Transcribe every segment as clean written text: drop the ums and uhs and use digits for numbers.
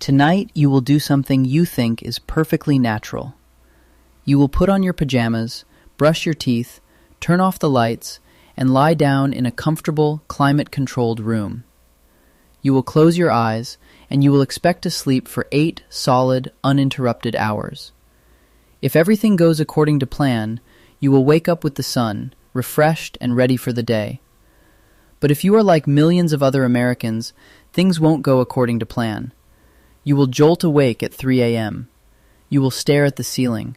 Tonight, you will do something you think is perfectly natural. You will put on your pajamas, brush your teeth, turn off the lights, and lie down in a comfortable, climate-controlled room. You will close your eyes, and you will expect to sleep for 8 solid, uninterrupted hours. If everything goes according to plan, you will wake up with the sun, refreshed and ready for the day. But if you are like millions of other Americans, things won't go according to plan. You will jolt awake at 3 a.m. You will stare at the ceiling.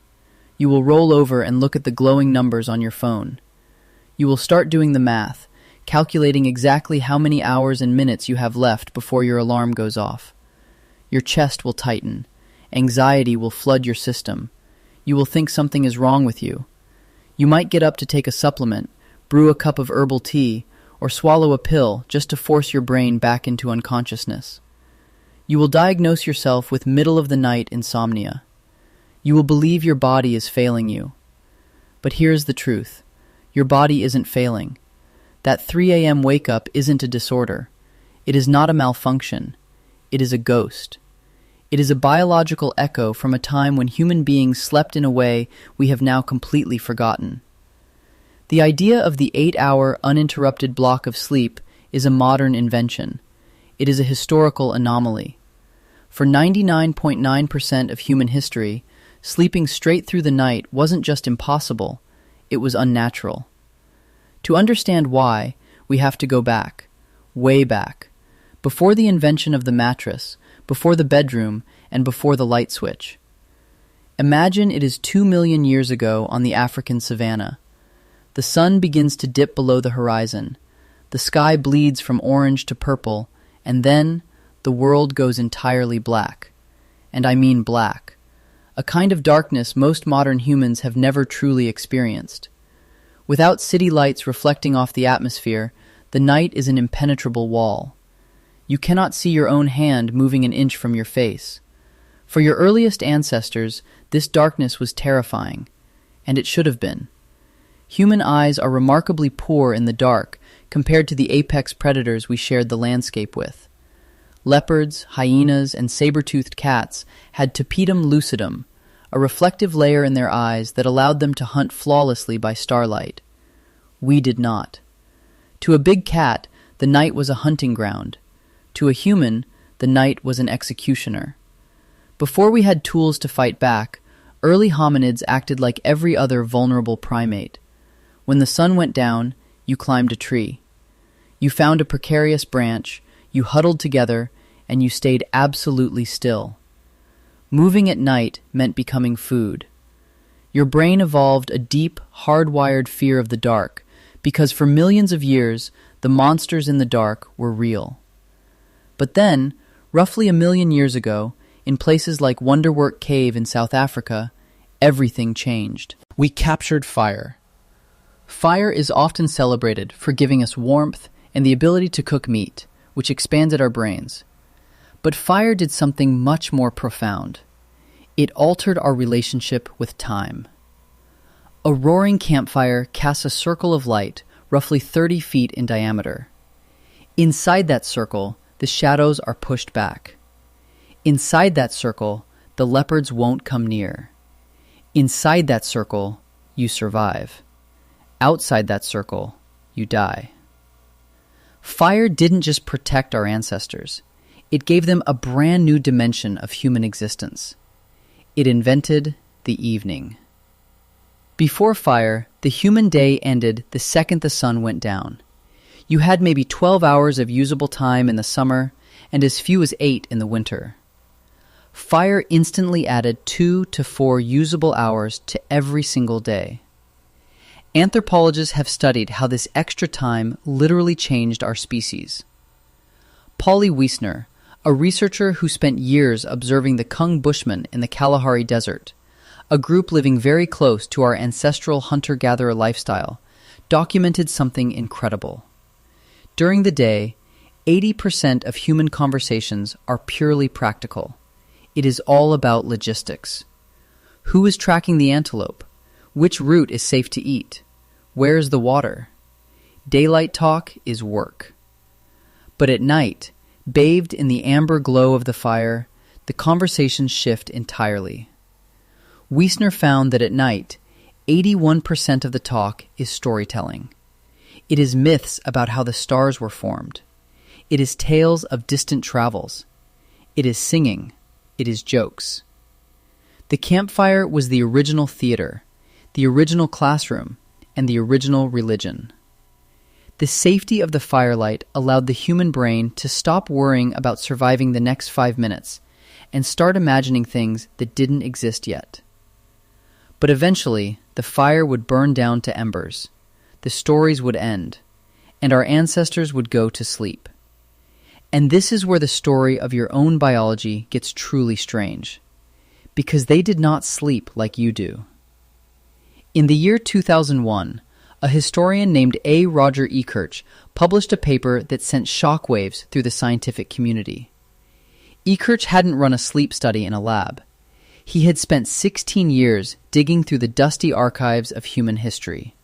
You will roll over and look at the glowing numbers on your phone. You will start doing the math, calculating exactly how many hours and minutes you have left before your alarm goes off. Your chest will tighten. Anxiety will flood your system. You will think something is wrong with you. You might get up to take a supplement, brew a cup of herbal tea, or swallow a pill just to force your brain back into unconsciousness. You will diagnose yourself with middle-of-the-night insomnia. You will believe your body is failing you. But here's the truth. Your body isn't failing. That 3 a.m. wake-up isn't a disorder. It is not a malfunction. It is a ghost. It is a biological echo from a time when human beings slept in a way we have now completely forgotten. The idea of the 8-hour uninterrupted block of sleep is a modern invention. It is a historical anomaly. For 99.9% of human history, sleeping straight through the night wasn't just impossible, it was unnatural. To understand why, we have to go back, way back, before the invention of the mattress, before the bedroom, and before the light switch. Imagine it is 2 million years ago on the African savanna. The sun begins to dip below the horizon. The sky bleeds from orange to purple, and then the world goes entirely black. And I mean black. A kind of darkness most modern humans have never truly experienced. Without city lights reflecting off the atmosphere, the night is an impenetrable wall. You cannot see your own hand moving an inch from your face. For your earliest ancestors, this darkness was terrifying, and it should have been. Human eyes are remarkably poor in the dark compared to the apex predators we shared the landscape with. Leopards, hyenas, and saber-toothed cats had tapetum lucidum, a reflective layer in their eyes that allowed them to hunt flawlessly by starlight. We did not. To a big cat, the night was a hunting ground. To a human, the night was an executioner. Before we had tools to fight back, early hominids acted like every other vulnerable primate. When the sun went down, you climbed a tree. You found a precarious branch, you huddled together, and you stayed absolutely still. Moving at night meant becoming food. Your brain evolved a deep, hardwired fear of the dark, because for millions of years, the monsters in the dark were real. But then, roughly 1 million years ago, in places like Wonderwork Cave in South Africa, everything changed. We captured fire. Fire is often celebrated for giving us warmth and the ability to cook meat, which expanded our brains. But fire did something much more profound. It altered our relationship with time. A roaring campfire casts a circle of light, roughly 30 feet in diameter. Inside that circle, the shadows are pushed back. Inside that circle, the leopards won't come near. Inside that circle, you survive. Outside that circle, you die. Fire didn't just protect our ancestors. It gave them a brand new dimension of human existence. It invented the evening. Before fire, the human day ended the second the sun went down. You had maybe 12 hours of usable time in the summer and as few as 8 in the winter. Fire instantly added 2 to 4 usable hours to every single day. Anthropologists have studied how this extra time literally changed our species. Polly Wiesner, a researcher who spent years observing the Kung Bushmen in the Kalahari Desert, a group living very close to our ancestral hunter-gatherer lifestyle, documented something incredible. During the day, 80% of human conversations are purely practical. It is all about logistics. Who is tracking the antelope? Which route is safe to eat? Where is the water? Daylight talk is work. But at night, bathed in the amber glow of the fire, the conversations shift entirely. Wiesner found that at night, 81% of the talk is storytelling. It is myths about how the stars were formed. It is tales of distant travels. It is singing. It is jokes. The campfire was the original theater, the original classroom, and the original religion. The safety of the firelight allowed the human brain to stop worrying about surviving the next 5 minutes and start imagining things that didn't exist yet. But eventually, the fire would burn down to embers, the stories would end, and our ancestors would go to sleep. And this is where the story of your own biology gets truly strange, because they did not sleep like you do. In the year 2001, a historian named A. Roger Ekirch published a paper that sent shockwaves through the scientific community. Ekirch hadn't run a sleep study in a lab. He had spent 16 years digging through the dusty archives of human history.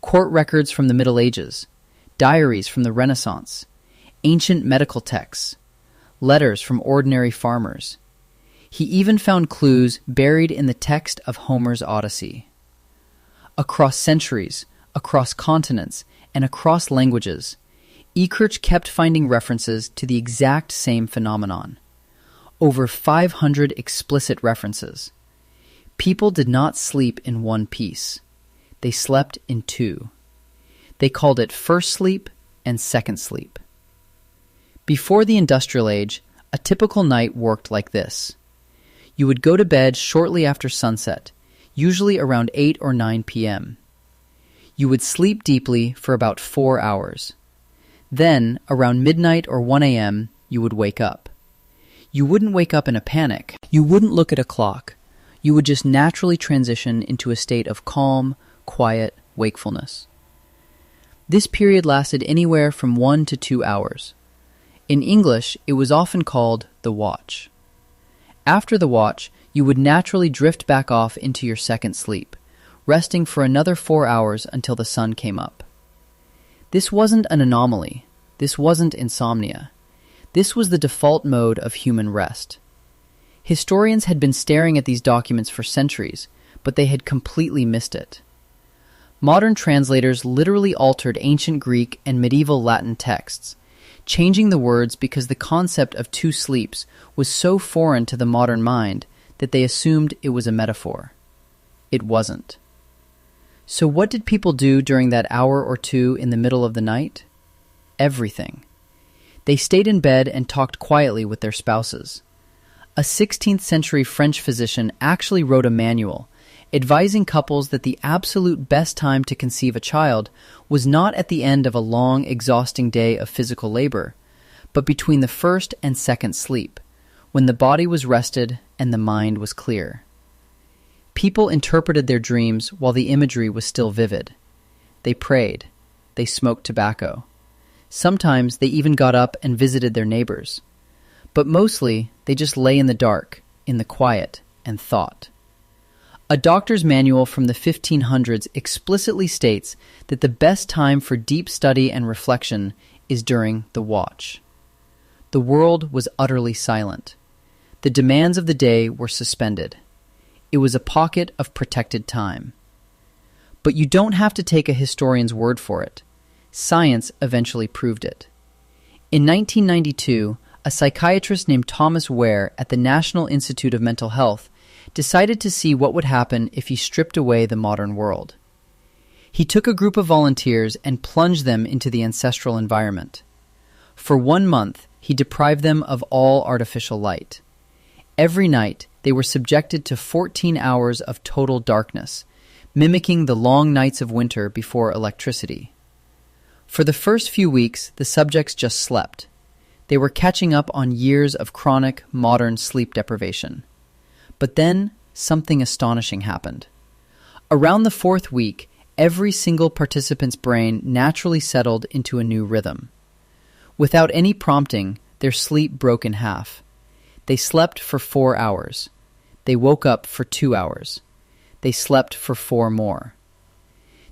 Court records from the Middle Ages, diaries from the Renaissance, ancient medical texts, letters from ordinary farmers. He even found clues buried in the text of Homer's Odyssey. Across centuries, across continents, and across languages, Ekirch kept finding references to the exact same phenomenon. Over 500 explicit references. People did not sleep in one piece. They slept in two. They called it first sleep and second sleep. Before the industrial age, a typical night worked like this. You would go to bed shortly after sunset, usually around 8 or 9 p.m. You would sleep deeply for about 4 hours. Then, around midnight or 1 a.m., you would wake up. You wouldn't wake up in a panic. You wouldn't look at a clock. You would just naturally transition into a state of calm, quiet wakefulness. This period lasted anywhere from 1 to 2 hours. In English, it was often called the watch. After the watch, you would naturally drift back off into your second sleep, resting for another 4 hours until the sun came up. This wasn't an anomaly. This wasn't insomnia. This was the default mode of human rest. Historians had been staring at these documents for centuries, but they had completely missed it. Modern translators literally altered ancient Greek and medieval Latin texts, changing the words because the concept of two sleeps was so foreign to the modern mind that they assumed it was a metaphor. It wasn't. So what did people do during that hour or two in the middle of the night? Everything. They stayed in bed and talked quietly with their spouses. A 16th century French physician actually wrote a manual advising couples that the absolute best time to conceive a child was not at the end of a long, exhausting day of physical labor, but between the first and second sleep, when the body was rested and the mind was clear. People interpreted their dreams while the imagery was still vivid. They prayed. They smoked tobacco. Sometimes they even got up and visited their neighbors. But mostly, they just lay in the dark, in the quiet, and thought. A doctor's manual from the 1500s explicitly states that the best time for deep study and reflection is during the watch. The world was utterly silent. The demands of the day were suspended. It was a pocket of protected time. But you don't have to take a historian's word for it. Science eventually proved it. In 1992, a psychiatrist named Thomas Ware at the National Institute of Mental Health decided to see what would happen if he stripped away the modern world. He took a group of volunteers and plunged them into the ancestral environment. For 1 month, he deprived them of all artificial light. Every night, they were subjected to 14 hours of total darkness, mimicking the long nights of winter before electricity. For the first few weeks, the subjects just slept. They were catching up on years of chronic, modern sleep deprivation. But then, something astonishing happened. Around the 4th week, every single participant's brain naturally settled into a new rhythm. Without any prompting, their sleep broke in half. They slept for 4 hours. They woke up for 2 hours. They slept for 4 more.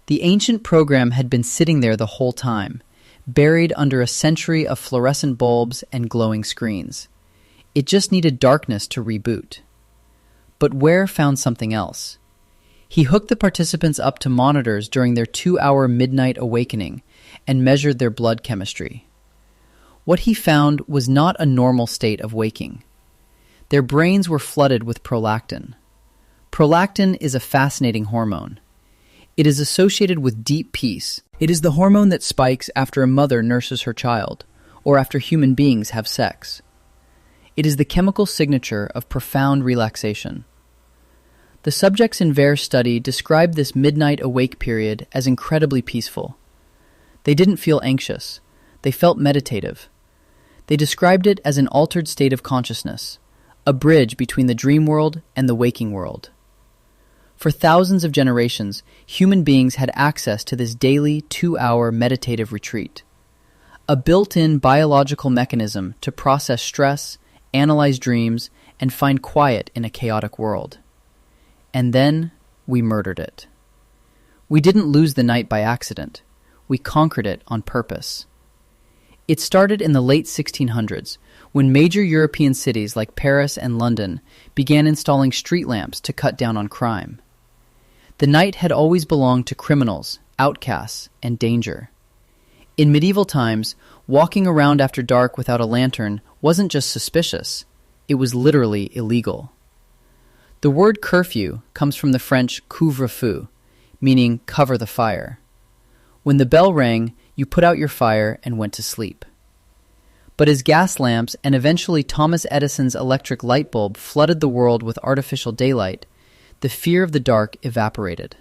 The ancient program had been sitting there the whole time, buried under a century of fluorescent bulbs and glowing screens. It just needed darkness to reboot. But Ware found something else. He hooked the participants up to monitors during their 2-hour midnight awakening and measured their blood chemistry. What he found was not a normal state of waking. Their brains were flooded with prolactin. Prolactin is a fascinating hormone. It is associated with deep peace. It is the hormone that spikes after a mother nurses her child, or after human beings have sex. It is the chemical signature of profound relaxation. The subjects in Ware's study described this midnight awake period as incredibly peaceful. They didn't feel anxious. They felt meditative. They described it as an altered state of consciousness, a bridge between the dream world and the waking world. For thousands of generations, human beings had access to this daily 2-hour meditative retreat, a built-in biological mechanism to process stress, analyze dreams, and find quiet in a chaotic world. And then we murdered it. We didn't lose the night by accident. We conquered it on purpose. It started in the late 1600s, when major European cities like Paris and London began installing street lamps to cut down on crime. The night had always belonged to criminals, outcasts, and danger. In medieval times, walking around after dark without a lantern wasn't just suspicious, it was literally illegal. The word curfew comes from the French couvre-feu, meaning cover the fire. When the bell rang, you put out your fire and went to sleep. But as gas lamps and eventually Thomas Edison's electric light bulb flooded the world with artificial daylight, the fear of the dark evaporated.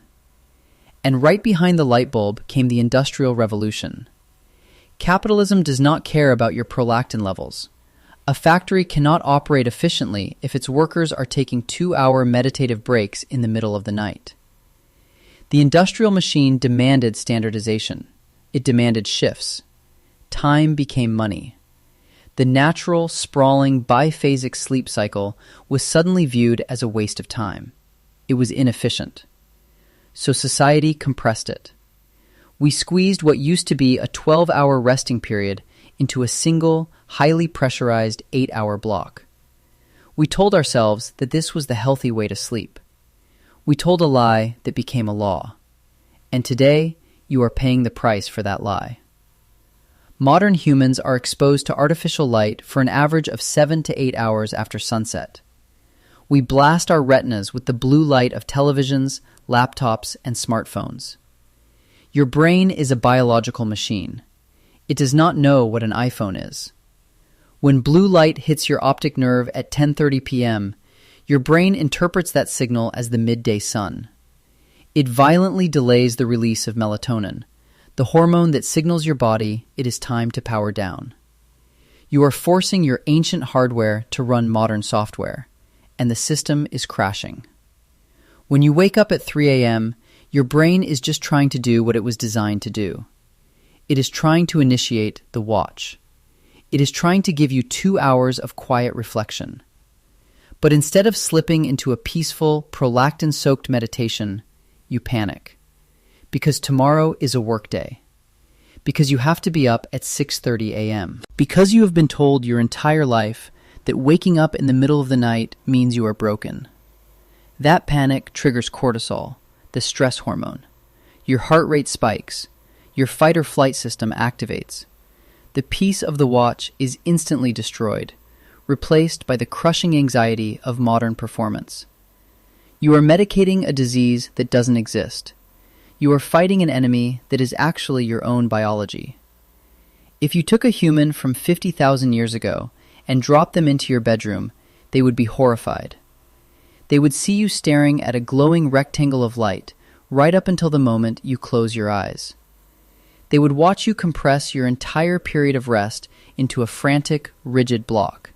And right behind the light bulb came the Industrial Revolution. Capitalism does not care about your prolactin levels. A factory cannot operate efficiently if its workers are taking 2-hour meditative breaks in the middle of the night. The industrial machine demanded standardization. It demanded shifts. Time became money. The natural, sprawling, biphasic sleep cycle was suddenly viewed as a waste of time. It was inefficient. So society compressed it. We squeezed what used to be a 12-hour resting period into a single, highly pressurized 8-hour block. We told ourselves that this was the healthy way to sleep. We told a lie that became a law. And today, you are paying the price for that lie. Modern humans are exposed to artificial light for an average of 7 to 8 hours after sunset. We blast our retinas with the blue light of televisions, laptops, and smartphones. Your brain is a biological machine. It does not know what an iPhone is. When blue light hits your optic nerve at 10:30 p.m., your brain interprets that signal as the midday sun. It violently delays the release of melatonin, the hormone that signals your body it is time to power down. You are forcing your ancient hardware to run modern software, and the system is crashing. When you wake up at 3 a.m., your brain is just trying to do what it was designed to do. It is trying to initiate the watch. It is trying to give you 2 hours of quiet reflection. But instead of slipping into a peaceful, prolactin-soaked meditation, you panic. Because tomorrow is a work day. Because you have to be up at 6:30 a.m. Because you have been told your entire life that waking up in the middle of the night means you are broken. That panic triggers cortisol, the stress hormone. Your heart rate spikes. Your fight or flight system activates. The peace of the watch is instantly destroyed, replaced by the crushing anxiety of modern performance. You are medicating a disease that doesn't exist. You are fighting an enemy that is actually your own biology. If you took a human from 50,000 years ago and dropped them into your bedroom, they would be horrified. They would see you staring at a glowing rectangle of light right up until the moment you close your eyes. They would watch you compress your entire period of rest into a frantic, rigid block.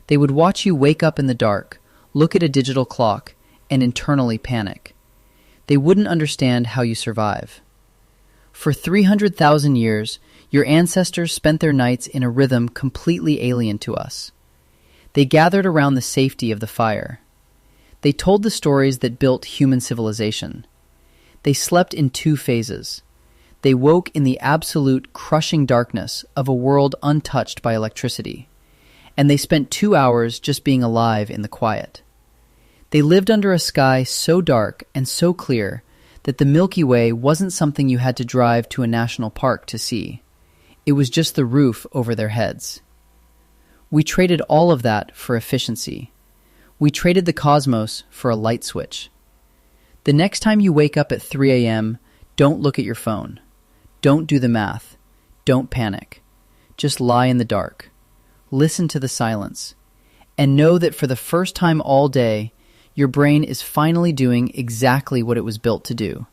They would watch you wake up in the dark, look at a digital clock, and internally panic. They wouldn't understand how you survive. For 300,000 years, your ancestors spent their nights in a rhythm completely alien to us. They gathered around the safety of the fire. They told the stories that built human civilization. They slept in 2 phases. They woke in the absolute crushing darkness of a world untouched by electricity. and they spent 2 hours just being alive in the quiet. They lived under a sky so dark and so clear that the Milky Way wasn't something you had to drive to a national park to see. It was just the roof over their heads. We traded all of that for efficiency. We traded the cosmos for a light switch. The next time you wake up at 3 a.m., don't look at your phone. Don't do the math. Don't panic. Just lie in the dark. Listen to the silence. And know that for the first time all day, your brain is finally doing exactly what it was built to do.